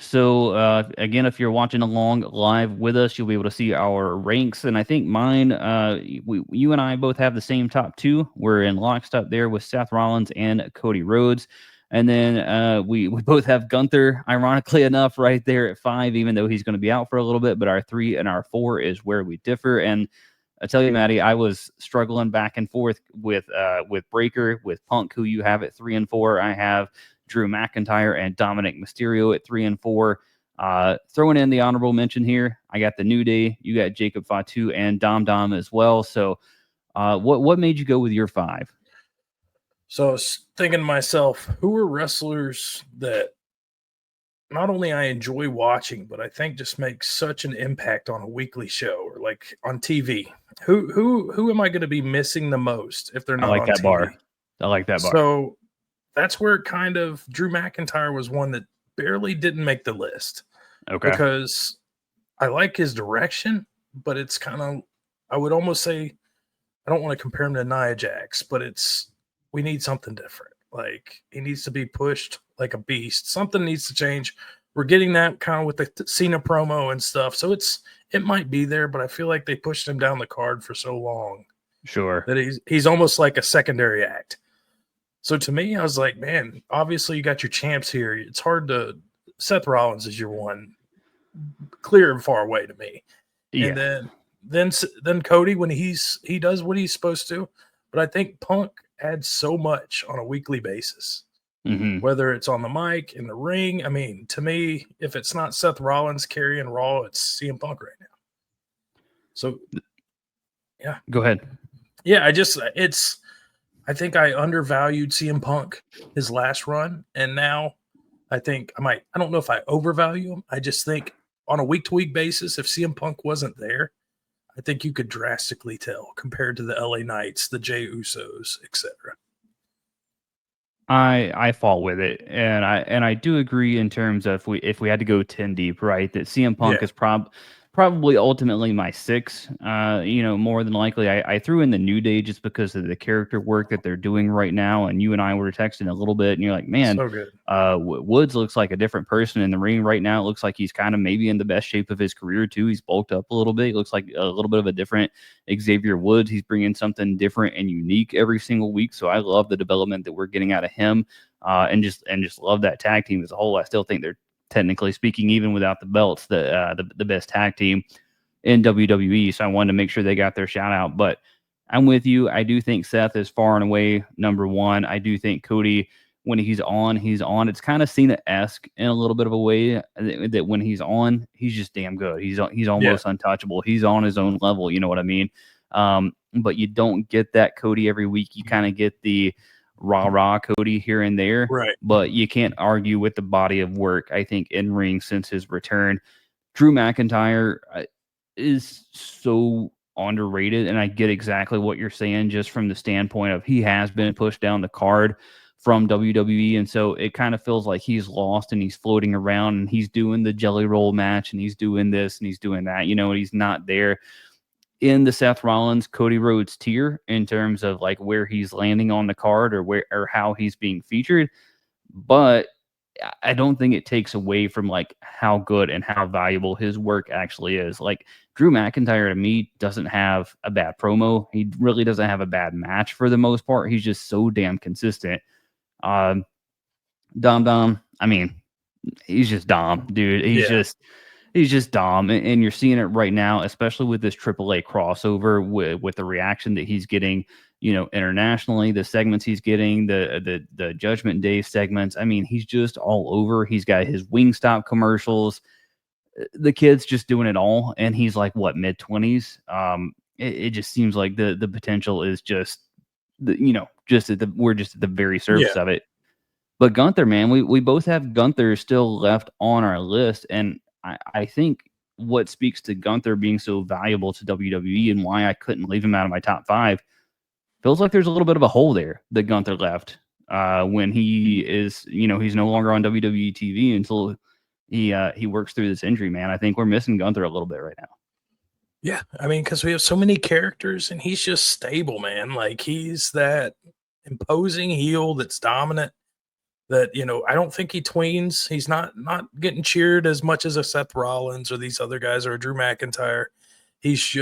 So again, if you're watching along live with us, you'll be able to see our ranks. And I think mine, you and I both have the same top two. We're in lockstep there with Seth Rollins and Cody Rhodes. And then we both have Gunther, ironically enough, right there at 5, even though he's going to be out for a little bit. But our 3 and our 4 is where we differ. And I tell you, Maddie, I was struggling back and forth with Breaker, with Punk, who you have at 3 and 4. I have Drew McIntyre and Dominic Mysterio at 3 and 4. Throwing in the honorable mention here, I got the New Day. You got Jacob Fatu and Dom Dom as well. So, what made you go with your 5? So I was thinking to myself, who are wrestlers that not only I enjoy watching, but I think just make such an impact on a weekly show or like on TV? Who am I going to be missing the most if they're I not like on that TV? bar. I like that bar. So that's where it kind of Drew McIntyre was one that barely didn't make the list. Okay. Because I like his direction, but it's kind of, I would almost say, I don't want to compare him to Nia Jax, but we need something different. Like, he needs to be pushed like a beast. Something needs to change. We're getting that kind of with the Cena promo and stuff. So it might be there, but I feel like they pushed him down the card for so long. Sure. That he's almost like a secondary act. So to me, I was like, man, obviously you got your champs here. It's hard to. Seth Rollins is your one, clear and far away to me. Yeah. And then Cody when he does what he's supposed to. But I think Punk adds so much on a weekly basis. Mm-hmm. Whether it's on the mic, in the ring. I mean, to me, if it's not Seth Rollins carrying Raw, it's CM Punk right now. So, yeah. Go ahead. Yeah, I think I undervalued CM Punk his last run, and now I think I don't know if I overvalue him. I just think on a week-to-week basis, if CM Punk wasn't there, I think you could drastically tell compared to the LA Knights, the Jey Usos, etc. I fall with it, and I do agree in terms of if we had to go 10 deep, right? That CM Punk is probably ultimately my 6. More than likely, I threw in the New Day just because of the character work that they're doing right now. And you and I were texting a little bit, and you're like, man, so good. Woods looks like a different person in the ring right now. It looks like he's kind of maybe in the best shape of his career too. He's bulked up a little bit. He looks like a little bit of a different Xavier Woods. He's bringing something different and unique every single week. So I love the development that we're getting out of him, and just love that tag team as a whole. I still think they're, technically speaking, even without the belts, the best tag team in WWE. So I wanted to make sure they got their shout out. But I'm with you. I do think Seth is far and away number 1. I do think Cody, when he's on, he's on. It's kind of Cena-esque in a little bit of a way that when he's on, he's just damn good. He's almost untouchable. He's on his own level. You know what I mean? But you don't get that Cody every week. You kind of get the rah-rah Cody here and there. Right. But you can't argue with the body of work, I think, in ring since his return. Drew McIntyre is so underrated, and I get exactly what you're saying just from the standpoint of he has been pushed down the card from WWE, and so it kind of feels like he's lost and he's floating around and he's doing the jelly roll match and he's doing this and he's doing that, and he's not there in the Seth Rollins, Cody Rhodes tier in terms of like where he's landing on the card or how he's being featured. But I don't think it takes away from like how good and how valuable his work actually is. Like Drew McIntyre to me doesn't have a bad promo. He really doesn't have a bad match for the most part. He's just so damn consistent. Dom Dom, I mean, he's just Dom, dude. He's just Dom, and you're seeing it right now, especially with this AAA crossover with the reaction that he's getting, internationally, the segments he's getting, the Judgment Day segments. I mean, he's just all over. He's got his Wingstop commercials. The kid's just doing it all, and he's like what, mid-20s. It just seems like the potential is just we're just at the very surface of it. But Gunther, man, we both have Gunther still left on our list, and I think what speaks to Gunther being so valuable to WWE and why I couldn't leave him out of my top 5 feels like there's a little bit of a hole there that Gunther left when he is, he's no longer on WWE TV until he works through this injury, man. I think we're missing Gunther a little bit right now. Yeah, I mean, because we have so many characters and he's just stable, man. Like he's that imposing heel that's dominant. that, I don't think he tweens. He's not getting cheered as much as a Seth Rollins or these other guys or a Drew McIntyre. He's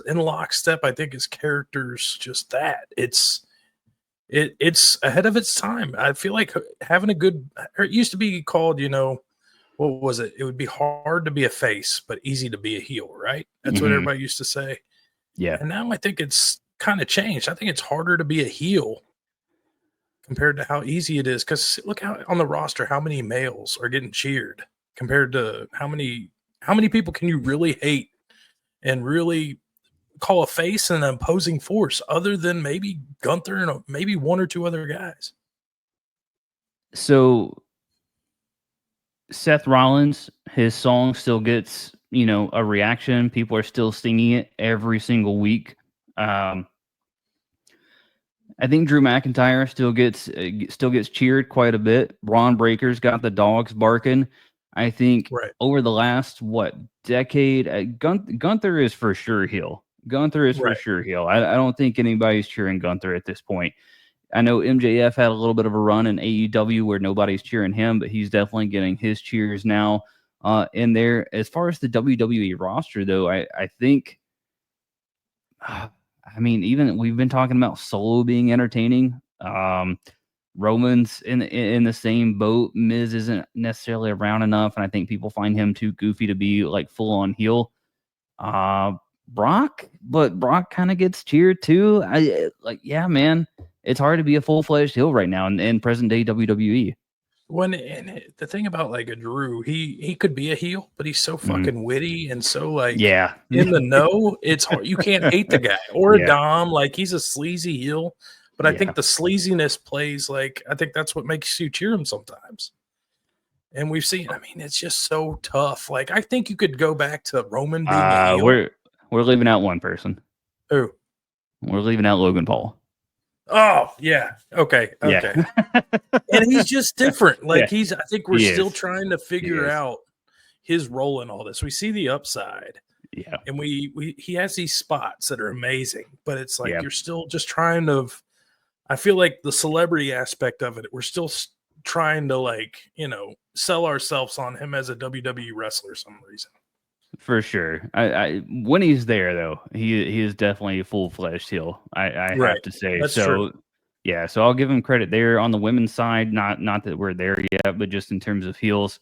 in lockstep. I think his character's just that. It's ahead of its time. I feel like having a good, or it used to be called, what was it? It would be hard to be a face, but easy to be a heel, right? That's what everybody used to say. Yeah. And now I think it's kind of changed. I think it's harder to be a heel compared to how easy it is. Because look how on the roster, how many males are getting cheered compared to how many people can you really hate and really call a face and an opposing force other than maybe Gunther and maybe one or two other guys. So Seth Rollins, his song still gets, a reaction. People are still singing it every single week. I think Drew McIntyre still gets cheered quite a bit. Braun Breaker's got the dogs barking. I think Right. over the last decade, Gunther is for sure heel. Gunther is for Right. sure heel. I don't think anybody's cheering Gunther at this point. I know MJF had a little bit of a run in AEW where nobody's cheering him, but he's definitely getting his cheers now in there. As far as the WWE roster, though, I think, I mean, even we've been talking about Solo being entertaining. Roman's in the same boat. Miz isn't necessarily around enough, and I think people find him too goofy to be like full on heel. Brock kind of gets cheered too. Yeah, man, it's hard to be a full-fledged heel right now in present day WWE. And the thing about like a Drew, he could be a heel, but he's so fucking witty and so like Yeah. in the know. It's hard. You can't hate the guy or a Dom. Like he's a sleazy heel, but I think the sleaziness plays like I think that's what makes you cheer him sometimes. And we've seen. I mean, it's just so tough. Like I think you could go back to Roman being a heel. We're leaving out one person. Who? We're leaving out Logan Paul. Oh, yeah. Okay. Yeah. And he's just different. Like I think we're He still is. trying to figure out his role in all this. We see the upside. Yeah. And he has these spots that are amazing, but it's like you're still just trying to I feel like the celebrity aspect of it, we're still trying to sell ourselves on him as a WWE wrestler for some reason. For sure. I when he's there though, he is definitely a full-fledged heel. I have to say. That's so true. Yeah, so I'll give him credit there on the women's side. Not that we're there yet, but just in terms of heels,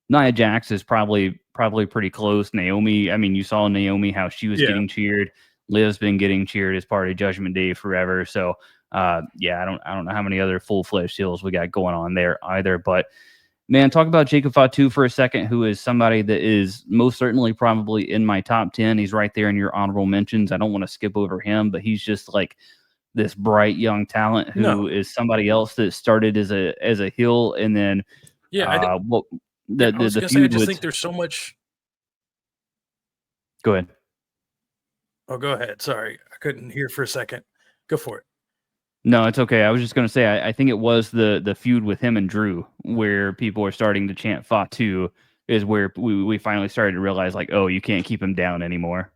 Nia Jax is probably pretty close. Naomi, I mean, you saw Naomi how she was getting cheered. Liv's been getting cheered as part of Judgment Day forever. So I don't know how many other full-fledged heels we got going on there either, but man, talk about Jacob Fatu for a second, who is somebody that is most certainly probably in my top 10. He's right there in your honorable mentions. I don't want to skip over him, but he's just like this bright young talent who is somebody else that started as a heel, and then I was the gonna say I feud just with. think there's so much. Go ahead. Oh, go ahead. Sorry, I couldn't hear for a second. Go for it. No, it's okay. I was just going to say, I think it was the feud with him and Drew where people are starting to chant Fatu is where we finally started to realize, like, oh, you can't keep him down anymore.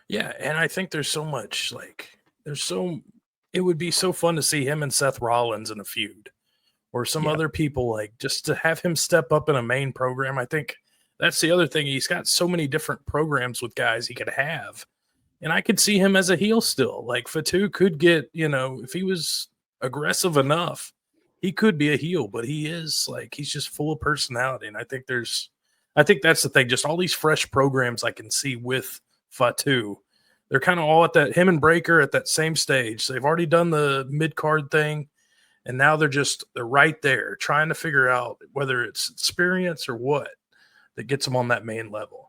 Yeah, and I think there's so much, it would be so fun to see him and Seth Rollins in a feud or some other people, like, just to have him step up in a main program. I think that's the other thing. He's got so many different programs with guys he could have. And I could see him as a heel still. Like Fatu could get, if he was aggressive enough, he could be a heel, but he's just full of personality. And I think that's the thing. Just all these fresh programs I can see with Fatu. They're kind of all at him and Breaker at that same stage. So they've already done the mid-card thing. And now they're right there trying to figure out whether it's experience or what that gets them on that main level.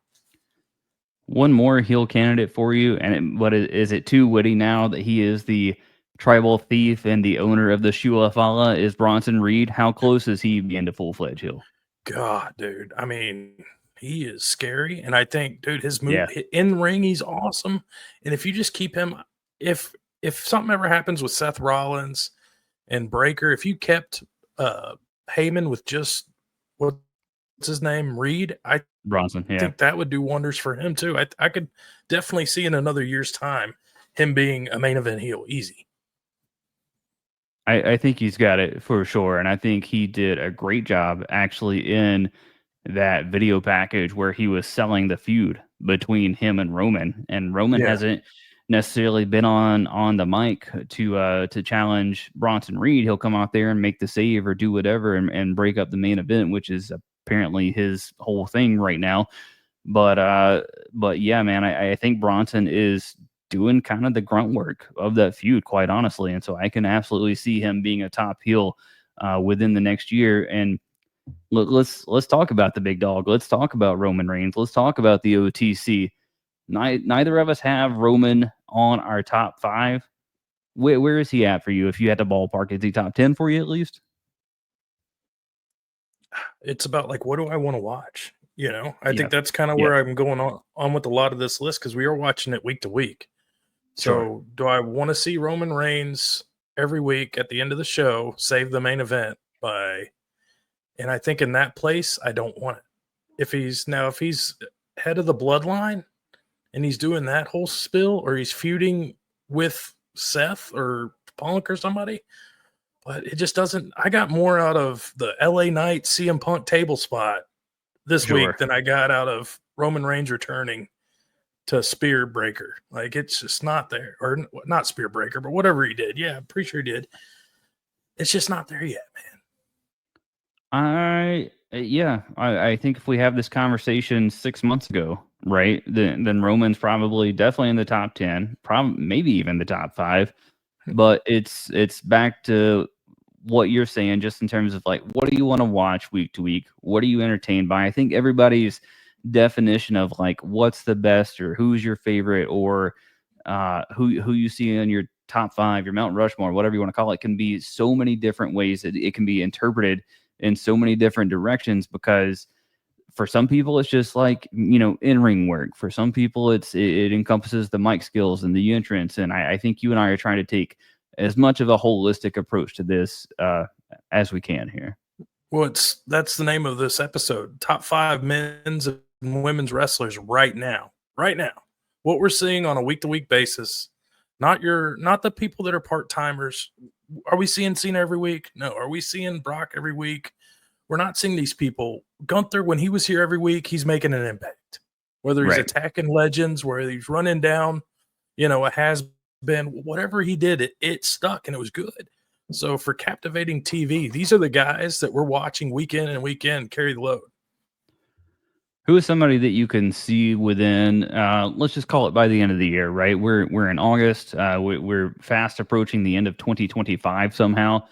One more heel candidate for you, and is it too witty now that he is the tribal thief and the owner of the Shula Fala is Bronson Reed? How close is he being to full-fledged heel? God, dude. I mean, he is scary. And I think, dude, his move in ring, he's awesome. And if you just keep him, if something ever happens with Seth Rollins and Breaker, if you kept Heyman with just what's his name, Reed, Bronson, I think that would do wonders for him too. I could definitely see in another year's time him being a main event heel easy. I think he's got it for sure, and I think he did a great job actually in that video package where he was selling the feud between him and Roman Yeah. hasn't necessarily been on the mic to challenge Bronson Reed. He'll come out there and make the save or do whatever and break up the main event, which is apparently his whole thing right now. But yeah, man, I think Bronson is doing kind of the grunt work of that feud, quite honestly, and so I can absolutely see him being a top heel within the next year. And let's talk about the big dog. Let's talk about Roman Reigns. Let's talk about the OTC. Neither of us have Roman on our top five. Where is he at for you? If you had to ballpark, is he top 10 for you at least? It's about like, what do I want to watch? I Yeah, think that's kind of yeah, where I'm going on with a lot of this list because we are watching it week to week. sure. So, do I want to see Roman Reigns every week at the end of the show save the main event by? And I think in that place, I don't want it. If he's head of the bloodline and he's doing that whole spill, or he's feuding with Seth or Punk or somebody, but it just doesn't. I got more out of the LA Knight CM Punk table spot this week Sure. than I got out of Roman Reigns returning to Spear Breaker. Like, it's just not there, or not Spear Breaker, but whatever he did. Yeah, I'm pretty sure he did. It's just not there yet, man. I think if we have this conversation 6 months ago, right, then Roman's probably definitely in the top 10, probably maybe even the top five. But it's back to what you're saying, just in terms of like, what do you want to watch week to week? What are you entertained by? I think everybody's definition of like what's the best or who's your favorite or who you see in your top five, your Mount Rushmore, whatever you want to call it, can be so many different ways that it can be interpreted in so many different directions. Because for some people it's just like in-ring work. For some people it encompasses the mic skills and the entrance. And I think you and I are trying to take as much of a holistic approach to this as we can here. Well, that's the name of this episode. Top 5 men's and women's wrestlers right now. Right now. What we're seeing on a week-to-week basis. Not the people that are part-timers. Are we seeing Cena every week? No. Are we seeing Brock every week? We're not seeing these people. Gunther, when he was here every week, he's making an impact. Whether he's Right. attacking legends, whether he's running down, a has-been, whatever he did, it stuck and it was good. So for captivating TV, these are the guys that we're watching week in and week in carry the load. Who is somebody that you can see within, let's just call it by the end of the year, right? We're in August. We're fast approaching the end of 2025 somehow.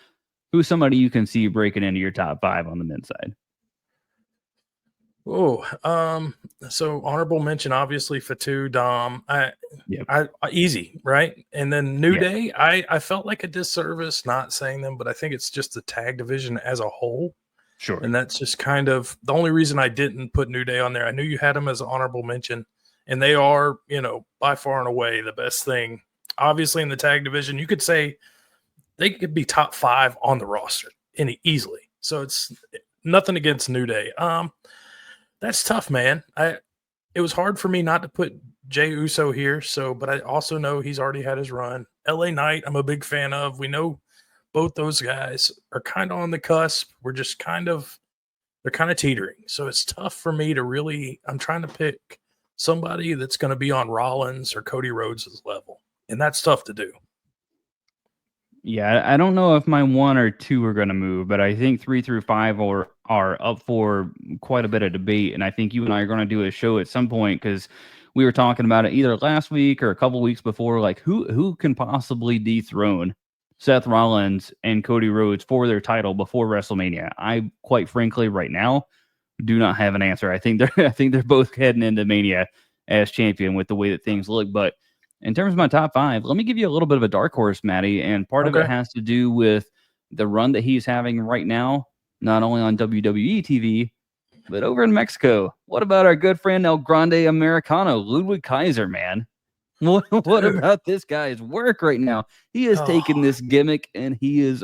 Who's somebody you can see breaking into your top five on the men's side? So honorable mention, obviously Fatu, Dom. Yep. I easy, right? And then New Yeah, Day. I felt like a disservice not saying them, but I think it's just the tag division as a whole. sure. And that's just kind of the only reason I didn't put New Day on there. I knew you had them as an honorable mention, and they are, by far and away the best thing. Obviously, in the tag division, you could say they could be top 5 on the roster easily. So it's nothing against New Day. That's tough, man. It was hard for me not to put Jey Uso here. But I also know he's already had his run. LA Knight, I'm a big fan of. We know both those guys are kind of on the cusp. We're just they're kind of teetering. So it's tough for me to really, I'm trying to pick somebody that's going to be on Rollins or Cody Rhodes' level. And that's tough to do. Yeah, I don't know if my 1 or 2 are going to move, but I think 3 through 5 are up for quite a bit of debate. And I think you and I are going to do a show at some point, because we were talking about it either last week or a couple weeks before. Like, who can possibly dethrone Seth Rollins and Cody Rhodes for their title before WrestleMania? I, quite frankly, right now, do not have an answer. I think they're both heading into Mania as champion with the way that things look. But in terms of my top five, let me give you a little bit of a dark horse, Maddie. And part of it Okay. has to do with the run that he's having right now, not only on WWE TV, but over in Mexico. What about our good friend El Grande Americano, Ludwig Kaiser, man? What Dude. about this guy's work right now? He has taken this gimmick and he is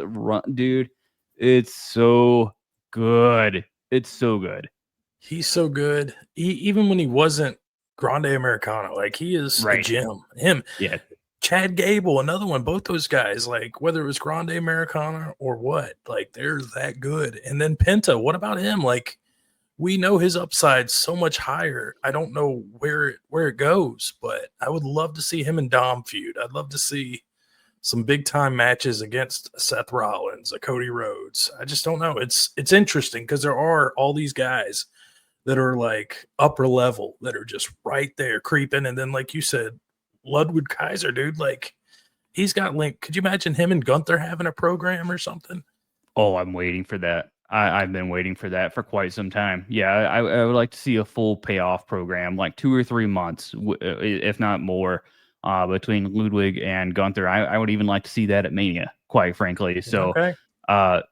dude. It's so good. It's so good. He's so good. Even when he wasn't Grande Americano, like, he is a Right. gem. Him, Yeah. Chad Gable, another one. Both those guys, like whether it was Grande Americana or what, like they're that good. And then Penta, what about him? Like we know his upside's so much higher. I don't know where it goes, but I would love to see him and Dom feud. I'd love to see some big time matches against Seth Rollins, a Cody Rhodes. I just don't know. It's interesting because there are all these guys that are like upper level that are just right there creeping, and then like you said, Ludwig Kaiser, dude, like he's got link. Could you imagine him and Gunther having a program or something? Oh, I'm waiting for that. I've been waiting for that for quite some time. Yeah, I would like to see a full payoff program, like 2 or 3 months, if not more, between Ludwig and Gunther. I would even like to see that at Mania, quite frankly. So, Okay.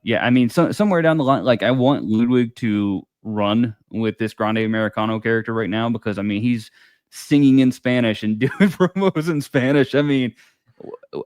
yeah, I mean, somewhere down the line, like I want Ludwig to run with this Grande Americano character right now because I mean he's singing in Spanish and doing promos in Spanish. I mean,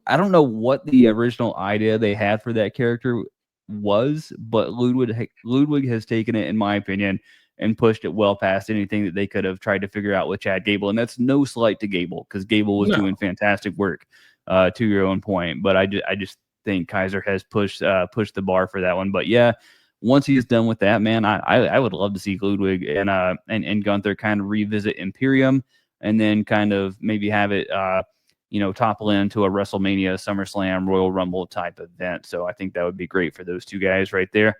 I don't know what the original idea they had for that character was, but Ludwig has taken it, in my opinion, and pushed it well past anything that they could have tried to figure out with Chad Gable. And that's no slight to Gable because Gable was No. doing fantastic work, to your own point. But I just think Kaiser has pushed the bar for that one. But yeah, once he's done with that, man, I would love to see Ludwig and Gunther kind of revisit Imperium and then kind of maybe have it topple into a WrestleMania, SummerSlam, Royal Rumble type event. So I think that would be great for those two guys right there.